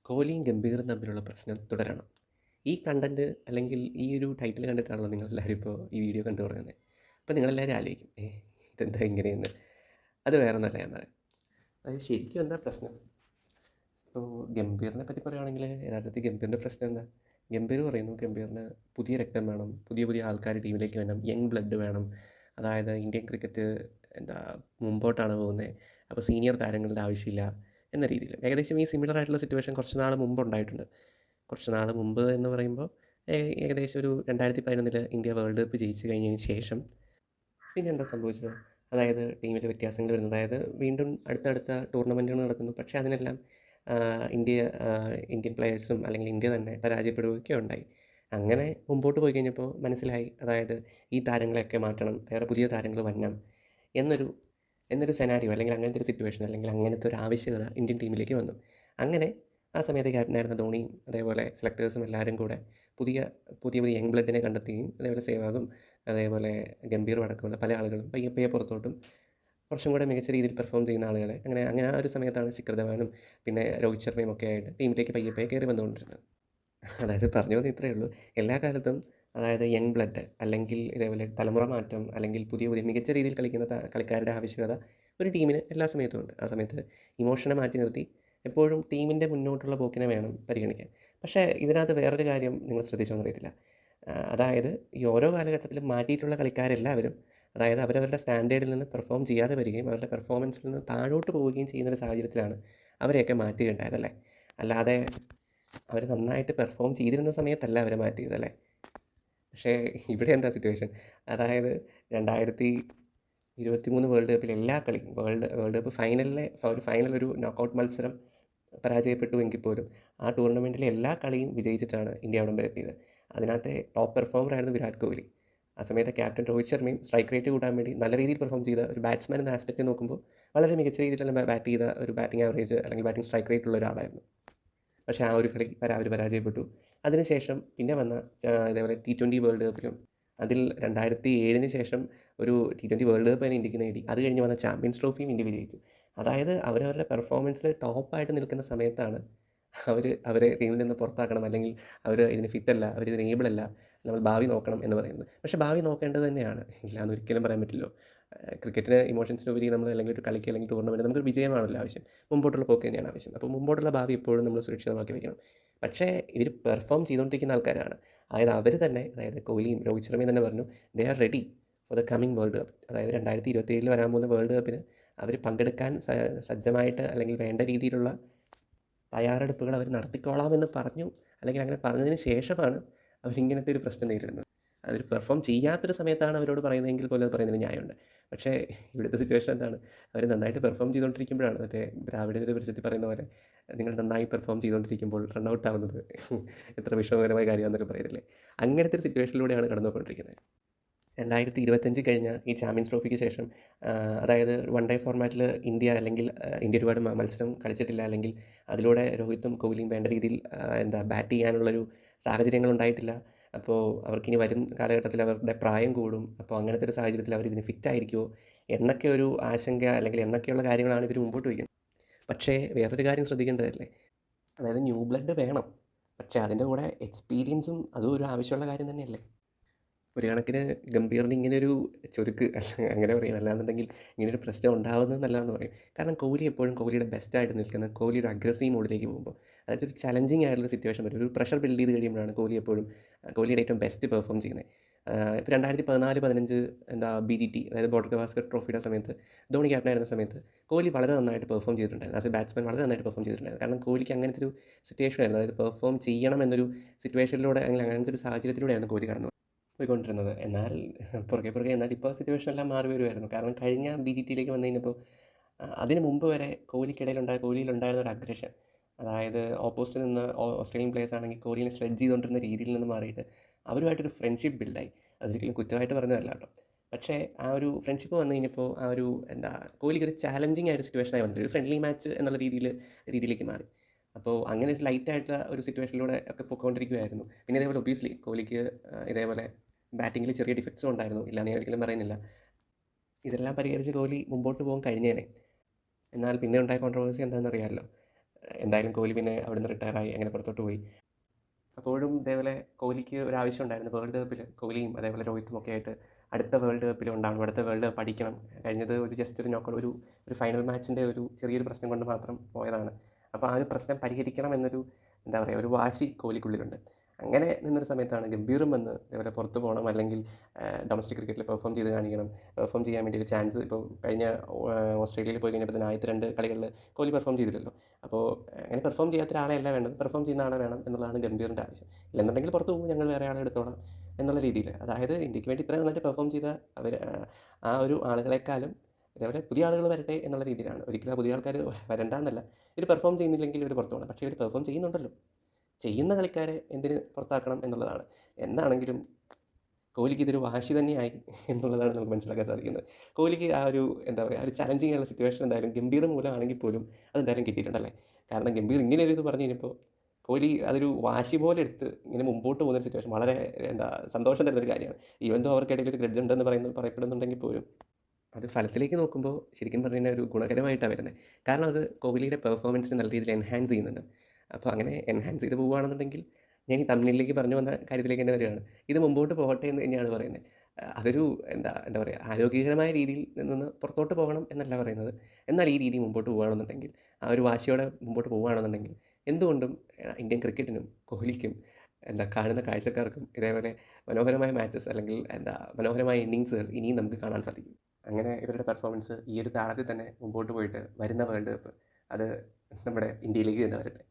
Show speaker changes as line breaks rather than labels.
കോഹ്ലിയും ഗംഭീറും തമ്മിലുള്ള പ്രശ്നം തുടരണം. ഈ കണ്ടൻറ്റ് അല്ലെങ്കിൽ ഈ ഒരു ടൈറ്റിൽ കണ്ടിട്ടാണല്ലോ നിങ്ങളെല്ലാവരും ഇപ്പോൾ ഈ വീഡിയോ കണ്ടു തുടങ്ങുന്നത്. അപ്പോൾ നിങ്ങളെല്ലാവരും ആലോചിക്കും, ഇതെന്താ ഇങ്ങനെയെന്ന്. അത് വേറൊന്നുമല്ല ഞാൻ പറയാം. അത് ശരിക്കും എന്താ പ്രശ്നം? ഇപ്പോൾ ഗംഭീറിനെ പറ്റി പറയുകയാണെങ്കിൽ യഥാർത്ഥത്തിൽ ഗംഭീറിൻ്റെ പ്രശ്നം എന്താ? ഗംഭീർ പറയുന്നു ഗംഭീറിന് പുതിയ രക്തം വേണം, പുതിയ പുതിയ ആൾക്കാർ ടീമിലേക്ക് വരണം, യങ് ബ്ലഡ് വേണം. അതായത് ഇന്ത്യൻ ക്രിക്കറ്റ് എന്താ മുമ്പോട്ടാണ് പോകുന്നത്, അപ്പോൾ സീനിയർ താരങ്ങളുടെ ആവശ്യമില്ല എന്ന രീതിയിൽ. ഏകദേശം ഈ സിമിലർ ആയിട്ടുള്ള സിറ്റുവേഷൻ കുറച്ച് നാൾ മുമ്പ് ഉണ്ടായിട്ടുണ്ട്. കുറച്ച് നാൾ മുമ്പ് എന്ന് പറയുമ്പോൾ ഏകദേശം ഒരു 2011 ഇന്ത്യ വേൾഡ് കപ്പ് ജയിച്ച് കഴിഞ്ഞതിന് ശേഷം പിന്നെ എന്താ സംഭവിച്ചത്? അതായത് ടീമിൽ വ്യത്യാസങ്ങൾ വരുന്നു. അതായത് വീണ്ടും അടുത്തടുത്ത ടൂർണമെൻറ്റുകൾ നടക്കുന്നു. പക്ഷേ അതിനെല്ലാം ഇന്ത്യൻ പ്ലെയേഴ്സും അല്ലെങ്കിൽ ഇന്ത്യ തന്നെ പരാജയപ്പെടുകയൊക്കെ ഉണ്ടായി. അങ്ങനെ മുമ്പോട്ട് പോയി കഴിഞ്ഞപ്പോൾ മനസ്സിലായി, അതായത് ഈ താരങ്ങളെയൊക്കെ മാറ്റണം, വേറെ പുതിയ താരങ്ങൾ വരണം എന്നൊരു എന്നൊരു സെനാരിയോ അല്ലെങ്കിൽ അങ്ങനത്തെ ഒരു സിറ്റുവേഷൻ അല്ലെങ്കിൽ അങ്ങനത്തെ ഒരു ആവശ്യകത ഇന്ത്യൻ ടീമിലേക്ക് വന്നു. അങ്ങനെ ആ സമയത്ത് ക്യാപ്റ്റനായിരുന്ന ധോണിയും അതേപോലെ സെലക്ടേഴ്സും എല്ലാവരും കൂടെ പുതിയ പുതിയ പുതിയ യങ് ബ്ലഡിനെ കണ്ടെത്തുകയും അതേപോലെ സേവാഗും അതേപോലെ ഗംഭീറും അടക്കമുള്ള പല ആളുകളും പയ്യെ പയ്യെ പുറത്തോട്ടും കുറച്ചും കൂടെ മികച്ച രീതിയിൽ പെർഫോം ചെയ്യുന്ന ആളുകളെ അങ്ങനെ അങ്ങനെ ആ ഒരു സമയത്താണ് ശിഖർ ധവാനും പിന്നെ രോഹിത് ശർമ്മയും ഒക്കെ ആയിട്ട് ടീമിലേക്ക് പയ്യെ പയ്യെ കയറി വന്നുകൊണ്ടിരുന്നത്. അതായത് പറഞ്ഞു വന്നത് ഇത്രയേ ഉള്ളൂ. എല്ലാ കാലത്തും അതായത് യങ് ബ്ലഡ് അല്ലെങ്കിൽ ഇതേപോലെ തലമുറ മാറ്റം അല്ലെങ്കിൽ പുതിയ പുതിയ മികച്ച രീതിയിൽ കളിക്കുന്ന കളിക്കാരുടെ ആവശ്യകത ഒരു ടീമിന് എല്ലാ സമയത്തും ഉണ്ട്. ആ സമയത്ത് ഇമോഷനെ മാറ്റി നിർത്തി എപ്പോഴും ടീമിൻ്റെ മുന്നോട്ടുള്ള പോക്കിനെ വേണം പരിഗണിക്കാൻ. പക്ഷേ ഇതിനകത്ത് വേറൊരു കാര്യം നിങ്ങൾ ശ്രദ്ധിച്ചോന്ന് അറിയത്തില്ല. അതായത് ഈ ഓരോ കാലഘട്ടത്തിലും മാറ്റിയിട്ടുള്ള കളിക്കാരെല്ലാവരും അതായത് അവരവരുടെ സ്റ്റാൻഡേർഡിൽ നിന്ന് പെർഫോം ചെയ്യാതെ വരികയും അവരുടെ പെർഫോമൻസിൽ നിന്ന് താഴോട്ട് പോവുകയും ചെയ്യുന്നൊരു സാഹചര്യത്തിലാണ് അവരെയൊക്കെ മാറ്റുകയുണ്ടായതല്ലേ. അല്ലാതെ അവർ നന്നായിട്ട് പെർഫോം ചെയ്തിരുന്ന സമയത്തല്ല അവരെ മാറ്റിയതല്ലേ. പക്ഷേ ഇവിടെ എന്താ സിറ്റുവേഷൻ? അതായത് 2023 വേൾഡ് കപ്പിൽ എല്ലാ കളിയും വേൾഡ് കപ്പ് ഫൈനലിലെ ഒരു നോക്കൗട്ട് മത്സരം പരാജയപ്പെട്ടു എങ്കിൽ പോലും ആ ടൂർണമെൻറ്റിലെ എല്ലാ കളിയും വിജയിച്ചിട്ടാണ് ഇന്ത്യ അവിടം വരെ എത്തിയത്. അതിനകത്തെ ടോപ്പ് പെർഫോമറായിരുന്നു വിരാട് കോഹ്ലി. ആ സമയത്ത് ക്യാപ്റ്റൻ രോഹിത് ശർമ്മയും സ്ട്രൈക്ക് റേറ്റ് കൂട്ടാൻ വേണ്ടി നല്ല രീതിയിൽ പെർഫോം ചെയ്ത ഒരു ബാറ്റ്സ്മാൻ എന്ന ആസ്പെക്റ്റ് നോക്കുമ്പോൾ വളരെ മികച്ച രീതിയിൽ തന്നെ ബാറ്റ് ചെയ്ത ഒരു ബാറ്റിംഗ് ആവറേജ് അല്ലെങ്കിൽ ബാറ്റിംഗ് സ്ട്രൈക്ക് റേറ്റ് ഉള്ള ഒരാളായിരുന്നു. പക്ഷേ ആ ഒരു കളി അവർ പരാജയപ്പെട്ടു. അതിനുശേഷം പിന്നെ വന്ന ഇതേപോലെ T20 വേൾഡ് കപ്പിലും അതിൽ 2007 ശേഷം ഒരു T20 വേൾഡ് കപ്പ് തന്നെ ഇന്ത്യക്ക് നേടി. അത് കഴിഞ്ഞ് വന്ന ചാമ്പ്യൻസ് ട്രോഫിയും ഇന്ത്യ വിജയിച്ചു. അതായത് അവരവരുടെ പെർഫോമൻസിൽ ടോപ്പായിട്ട് നിൽക്കുന്ന സമയത്താണ് അവരെ ടീമിൽ നിന്ന് പുറത്താക്കണം അല്ലെങ്കിൽ അവർ ഇതിന് ഫിറ്റല്ല, അവരിതിന് ഏബിളല്ല, നമ്മൾ ഭാവി നോക്കണം എന്ന് പറയുന്നത്. പക്ഷേ ഭാവി നോക്കേണ്ടത് തന്നെയാണ്. ഇല്ലാന്ന് ഒരിക്കലും പറയാൻ പറ്റില്ലല്ലോ. ക്രിക്കറ്റിന് ഇമോഷൻസിനുപരി നമ്മൾ അല്ലെങ്കിൽ ഒരു കളിക്ക് അല്ലെങ്കിൽ ടൂർണമെൻറ്റ് നമുക്കൊരു വിജയമാണല്ലോ ആവശ്യം. മുമ്പോട്ടുള്ള പോക്ക് തന്നെയാണ് ആവശ്യം. അപ്പോൾ മുമ്പോട്ടുള്ള ഭാവി എപ്പോഴും നമ്മൾ സുരക്ഷിതമാക്കി വയ്ക്കണം. പക്ഷേ ഇവർ പെർഫോം ചെയ്തുകൊണ്ടിരിക്കുന്ന ആൾക്കാരാണ്. അതായത് അവർ തന്നെ അതായത് കോഹ്ലിയും രോഹിത് ശർമ്മയും തന്നെ പറഞ്ഞു, they are ready for the coming world cup. അതായത് 2027 വരാൻ പോകുന്ന വേൾഡ് കപ്പിന് അവർ പങ്കെടുക്കാൻ സജ്ജമായിട്ട് അല്ലെങ്കിൽ വേണ്ട രീതിയിലുള്ള തയ്യാറെടുപ്പുകൾ അവർ നടത്തിക്കോളാമെന്ന് പറഞ്ഞു. അല്ലെങ്കിൽ അങ്ങനെ പറഞ്ഞതിന് ശേഷമാണ് അവരിങ്ങനത്തെ ഒരു പ്രശ്നം നേരിടുന്നത്. അവർ പെർഫോം ചെയ്യാത്തൊരു സമയത്താണ് അവരോട് പറയുന്നതെങ്കിൽ പോലും അത് പറയുന്നതിന് ന്യായമുണ്ട്. പക്ഷേ ഇവിടുത്തെ സിറ്റുവേഷൻ എന്താണ്? അവർ നന്നായിട്ട് പെർഫോം ചെയ്തുകൊണ്ടിരിക്കുമ്പോഴാണ് മറ്റേ ദ്രാവിഡിൻ്റെ പരസ്യത്തിൽ പറയുന്ന പോലെ നിങ്ങൾ നന്നായി പെർഫോം ചെയ്തുകൊണ്ടിരിക്കുമ്പോൾ റൺ ഔട്ട് ആവുന്നത് എത്ര വിഷമകരമായ കാര്യമാണെന്നൊക്കെ പറയത്തില്ലേ. അങ്ങനത്തെ ഒരു സിറ്റുവേഷനിലൂടെയാണ് കടന്നുപോയിക്കൊണ്ടിരിക്കുന്നത്. 2025 കഴിഞ്ഞ ഈ ചാമ്പ്യൻസ് ട്രോഫിക്ക് ശേഷം അതായത് വൺ ഡേ ഫോർമാറ്റിൽ ഇന്ത്യ ഒരുപാട് മത്സരം കളിച്ചിട്ടില്ല. അല്ലെങ്കിൽ അതിലൂടെ രോഹിത്തും കോഹ്ലിയും വേണ്ട രീതിയിൽ ബാറ്റ് ചെയ്യാനുള്ളൊരു സാഹചര്യങ്ങൾ ഉണ്ടായിട്ടില്ല. അപ്പോൾ അവർക്കിനി വരും കാലഘട്ടത്തിൽ അവരുടെ പ്രായം കൂടും. അപ്പോൾ അങ്ങനത്തെ ഒരു സാഹചര്യത്തിൽ അവരിതിന് ഫിറ്റ് ആയിരിക്കുമോ എന്നൊക്കെ ഒരു ആശങ്ക അല്ലെങ്കിൽ എന്നൊക്കെയുള്ള കാര്യങ്ങളാണ് ഇവർ മുമ്പോട്ട് വയ്ക്കുന്നത്. പക്ഷേ വേറൊരു കാര്യം ശ്രദ്ധിക്കേണ്ടതല്ലേ, അതായത് ന്യൂ ബ്ലഡ് വേണം. പക്ഷേ അതിൻ്റെ കൂടെ എക്സ്പീരിയൻസും അതും ഒരു ആവശ്യമുള്ള കാര്യം തന്നെയല്ലേ. ഒരു കണക്കിന് ഗംഭീറിന് ഇങ്ങനെയൊരു ചുരുക്ക് അങ്ങനെ പറയും. അല്ലാന്നുണ്ടെങ്കിൽ ഇങ്ങനെയൊരു പ്രശ്നം ഉണ്ടാവുന്നത് നല്ലതെന്ന് പറയും. കാരണം കോഹ്ലി എപ്പോഴും കോഹ്ലിയുടെ ബെസ്റ്റായിട്ട് നിൽക്കുന്നത് കോഹ്ലി ഒരു അഗ്രസീവ് മോഡിലേക്ക് പോകുമ്പോൾ, അതായത് ഒരു ചലഞ്ചിങ് ആയിട്ടുള്ള സിറ്റുവേഷൻ വരും. ഒരു പ്രഷർ ബിൽഡ് ചെയ്ത് കഴിയുമ്പോഴാണ് കോഹ്ലി എപ്പോഴും കോഹ്ലിയുടെ ഏറ്റവും ബെസ്റ്റ് പെർഫോം ചെയ്യുന്നത്. ഇപ്പോൾ 2014-15 BGT അതായത് ബോർഡർ ഗവാസ്കർ ട്രോഫിയുടെ സമയത്ത് ധോണി ക്യാപ്റ്റനായിരുന്ന സമയത്ത് കോഹ്ലി വളരെ നന്നായിട്ട് പെർഫോം ചെയ്തിട്ടുണ്ടായിരുന്നു. ആസ് എ ബാറ്റ്സ്മാൻ വളരെ നന്നായിട്ട് പെർഫോം ചെയ്തിട്ടുണ്ടായിരുന്നു. കാരണം കോഹ്ലിക്ക് അങ്ങനത്തെ ഒരു സിറ്റുവേഷൻ ആയിരുന്നു. അതായത് പെർഫോം ചെയ്യണം എന്നൊരു സിറ്റുവേഷനിലൂടെ അല്ലെങ്കിൽ അങ്ങനത്തെ ഒരു സാഹചര്യത്തിലൂടെയായിരുന്നു കോഹ്ലി കടന്നു പോയിക്കൊണ്ടിരുന്നത്. എന്നാൽ എന്നാൽ ഇപ്പോൾ സിറ്റുവേഷൻ എല്ലാം മാറി വരുമായിരുന്നു. കാരണം കഴിഞ്ഞ BGTയിലേക്ക് വന്നു കഴിഞ്ഞപ്പോൾ അതിന് മുമ്പ് വരെ കോഹ്ലിയിലുണ്ടായിരുന്ന ഒരു അഗ്രഷൻ, അതായത് ഓപ്പോസിറ്റ് നിന്ന് ഓസ്ട്രേലിയൻ പ്ലേയേഴ്സ് ആണെങ്കിൽ കോഹ്ലിനെ സ്ലെഡ്ജ് ചെയ്തുകൊണ്ടിരുന്ന രീതിയിൽ നിന്ന് മാറിയിട്ട് അവരുമായിട്ടൊരു ഫ്രണ്ട്ഷിപ്പ് ബിൽഡായി. അതൊരിക്കലും കുറ്റമായിട്ട് പറഞ്ഞതല്ല കേട്ടോ. പക്ഷേ ആ ഒരു ഫ്രണ്ട്ഷിപ്പ് വന്നു കഴിഞ്ഞപ്പോൾ ആ ഒരു കോഹ്ലിക്ക് ഒരു ചാലഞ്ചിങ് ആയൊരു സിറ്റുവേഷനായി വന്നിട്ട് ഒരു ഫ്രണ്ട്ലി മാച്ച് എന്നുള്ള രീതിയിലേക്ക് മാറി. അപ്പോൾ അങ്ങനെ ഒരു ലൈറ്റ് ആയിട്ടുള്ള ഒരു സിറ്റുവേഷനിലൂടെ ഒക്കെ പോയിക്കൊണ്ടിരിക്കുകയായിരുന്നു. പിന്നെ ഇതേപോലെ ഒബ്വിയസ്ലി കോഹ്ലിക്ക് ഇതേപോലെ ബാറ്റിങ്ങിൽ ചെറിയ ഡിഫക്ട്സും ഉണ്ടായിരുന്നു. ഇല്ലാന്ന് ഞാൻ ഒരിക്കലും പറയുന്നില്ല. ഇതെല്ലാം പരിഹരിച്ച് കോഹ്ലി മുമ്പോട്ട് പോകാൻ കഴിഞ്ഞേനെ. എന്നാൽ പിന്നെ ഉണ്ടായ കോൺട്രവേഴ്സി എന്താണെന്ന് അറിയാമല്ലോ. എന്തായാലും കോഹ്ലി പിന്നെ അവിടുന്ന് റിട്ടയറായി, അങ്ങനെ പുറത്തോട്ട് പോയി. അപ്പോഴും ഇതേപോലെ കോഹ്ലിക്ക് ഒരു ആവശ്യം ഉണ്ടായിരുന്നു വേൾഡ് കപ്പിൽ കോഹ്ലിയും അതേപോലെ രോഹിത്തും ഒക്കെ ആയിട്ട് അടുത്ത വേൾഡ് കപ്പിൽ ഉണ്ടാവണം, അടുത്ത വേൾഡ് കപ്പ് അടിക്കണം. കഴിഞ്ഞത് ഒരു ജസ്റ്റ് ഒരു നോക്കൗട്ട് ഒരു ഫൈനൽ മാച്ചിൻ്റെ ഒരു ചെറിയൊരു പ്രശ്നം കൊണ്ട് മാത്രം പോയതാണ്. അപ്പോൾ ആ ഒരു പ്രശ്നം പരിഹരിക്കണം എന്നൊരു എന്താ പറയുക ഒരു വാശി കോഹ്ലിക്കുള്ളിലുണ്ട്. അങ്ങനെ നിന്നൊരു സമയത്താണ് ഗംഭീറും വന്ന് ഇതേപോലെ പുറത്ത് പോകണം, അല്ലെങ്കിൽ ഡൊമസ്റ്റിക് ക്രിക്കറ്റിൽ പെർഫോം ചെയ്ത് കാണിക്കണം. പെർഫോം ചെയ്യാൻ വേണ്ടി ഒരു ചാൻസ് ഇപ്പോൾ കഴിഞ്ഞ ഓസ്ട്രേലിയയിൽ പോയി കഴിഞ്ഞപ്പോൾ തന്നെ ആദ്യത്തെ 2 കളികളിൽ കോഹ്ലി പെർഫോം ചെയ്തില്ലല്ലോ. അപ്പോൾ അങ്ങനെ പെർഫോം ചെയ്യാത്ത ഒരാളെയല്ല വേണ്ടത്, പെർഫോം ചെയ്യുന്ന ആളെ വേണം എന്നുള്ളതാണ് ഗംഭീറിൻ്റെ ആവശ്യം. ഇല്ലെന്നുണ്ടെങ്കിൽ പുറത്ത് പോകുമ്പോൾ ഞങ്ങൾ വേറെ ആളെ എടുത്തോളാം എന്നുള്ള രീതിയിൽ. അതായത് ഇന്ത്യക്ക് വേണ്ടി ഇത്രയും നന്നായിട്ട് പെർഫോം ചെയ്ത അവർ ആ ഒരു ആളുകളെക്കാളും ഇതേപോലെ പുതിയ ആളുകൾ വരട്ടെ എന്നുള്ള രീതിയിലാണ്. ഒരിക്കലും ആ പുതിയ ആൾക്കാർ വരണ്ട, ഇവർ പെർഫോം ചെയ്യുന്നില്ലെങ്കിൽ ഇവർ പുറത്ത് പോകണം. പക്ഷേ ഇവർ പെർഫോം ചെയ്യുന്നുണ്ടല്ലോ, ചെയ്യുന്ന കളിക്കാരെ എന്തിന് പുറത്താക്കണം എന്നുള്ളതാണ്. എന്താണെങ്കിലും കോഹ്ലിക്ക് ഇതൊരു വാശി തന്നെയായി എന്നുള്ളതാണ് നമുക്ക് മനസ്സിലാക്കാൻ സാധിക്കുന്നത്. കോഹ്ലിക്ക് ആ ഒരു എന്താ പറയുക ഒരു ചലഞ്ചിങ് ആയുള്ള സിറ്റുവേഷൻ എന്തായാലും ഗംഭീർ മൂലമാണെങ്കിൽ പോലും അതെന്തായാലും കിട്ടിയിട്ടുണ്ടല്ലേ. കാരണം ഗംഭീർ ഇങ്ങനെ ഒരു ഇത് പറഞ്ഞു കഴിഞ്ഞപ്പോൾ കോഹ്ലി അതൊരു വാശി പോലെ എടുത്ത് ഇങ്ങനെ മുമ്പോട്ട് പോകുന്ന സിറ്റുവേഷൻ വളരെ എന്താ സന്തോഷം തരുന്നൊരു കാര്യമാണ്. ഈവൻ ദോ അവർക്കിടയിൽ ഒരു ഗ്രഡ്ജ് ഉണ്ടെന്ന് പറയപ്പെടുന്നുണ്ടെങ്കിൽ പോലും അത് ഫലത്തിലേക്ക് നോക്കുമ്പോൾ ശരിക്കും പറഞ്ഞു കഴിഞ്ഞാൽ ഒരു ഗുണകരമായിട്ടാണ് വരുന്നത്. കാരണം അത് കോഹ്ലിയുടെ പെർഫോമൻസിനെ നല്ല രീതിയിൽ എൻഹാൻസ് ചെയ്യുന്നുണ്ട്. അപ്പോൾ അങ്ങനെ എൻഹാൻസ് ചെയ്ത് പോവുകയാണെന്നുണ്ടെങ്കിൽ ഞാൻ ഈ തമ്മിലിലേക്ക് പറഞ്ഞു വന്ന കാര്യത്തിലേക്ക് തന്നെ വരികയാണ്. ഇത് മുമ്പോട്ട് പോകട്ടെ എന്ന് തന്നെയാണ് പറയുന്നത്. അതൊരു എന്താ എന്താ പറയുക ആരോഗ്യകരമായ രീതിയിൽ നിന്ന് പുറത്തോട്ട് പോകണം എന്നല്ല പറയുന്നത്. എന്നാൽ ഈ രീതി മുമ്പോട്ട് പോവുകയാണെന്നുണ്ടെങ്കിൽ ആ ഒരു വാശിയോടെ മുമ്പോട്ട് പോവുകയാണെന്നുണ്ടെങ്കിൽ എന്തുകൊണ്ടും ഇന്ത്യൻ ക്രിക്കറ്റിനും കോഹ്ലിക്കും എന്താ കാണുന്ന കാഴ്ചക്കാർക്കും ഇതേപോലെ മനോഹരമായ മാച്ചസ് അല്ലെങ്കിൽ എന്താ മനോഹരമായ ഇന്നിങ്സുകൾ ഇനിയും നമുക്ക് കാണാൻ സാധിക്കും. അങ്ങനെ ഇവരുടെ പെർഫോമൻസ് ഈ ഒരു താളത്തിൽ തന്നെ മുമ്പോട്ട് പോയിട്ട് വരുന്ന വേൾഡ് കപ്പ് അത് നമ്മുടെ ഇന്ത്യയിലേക്ക് തന്നെ വരട്ടെ.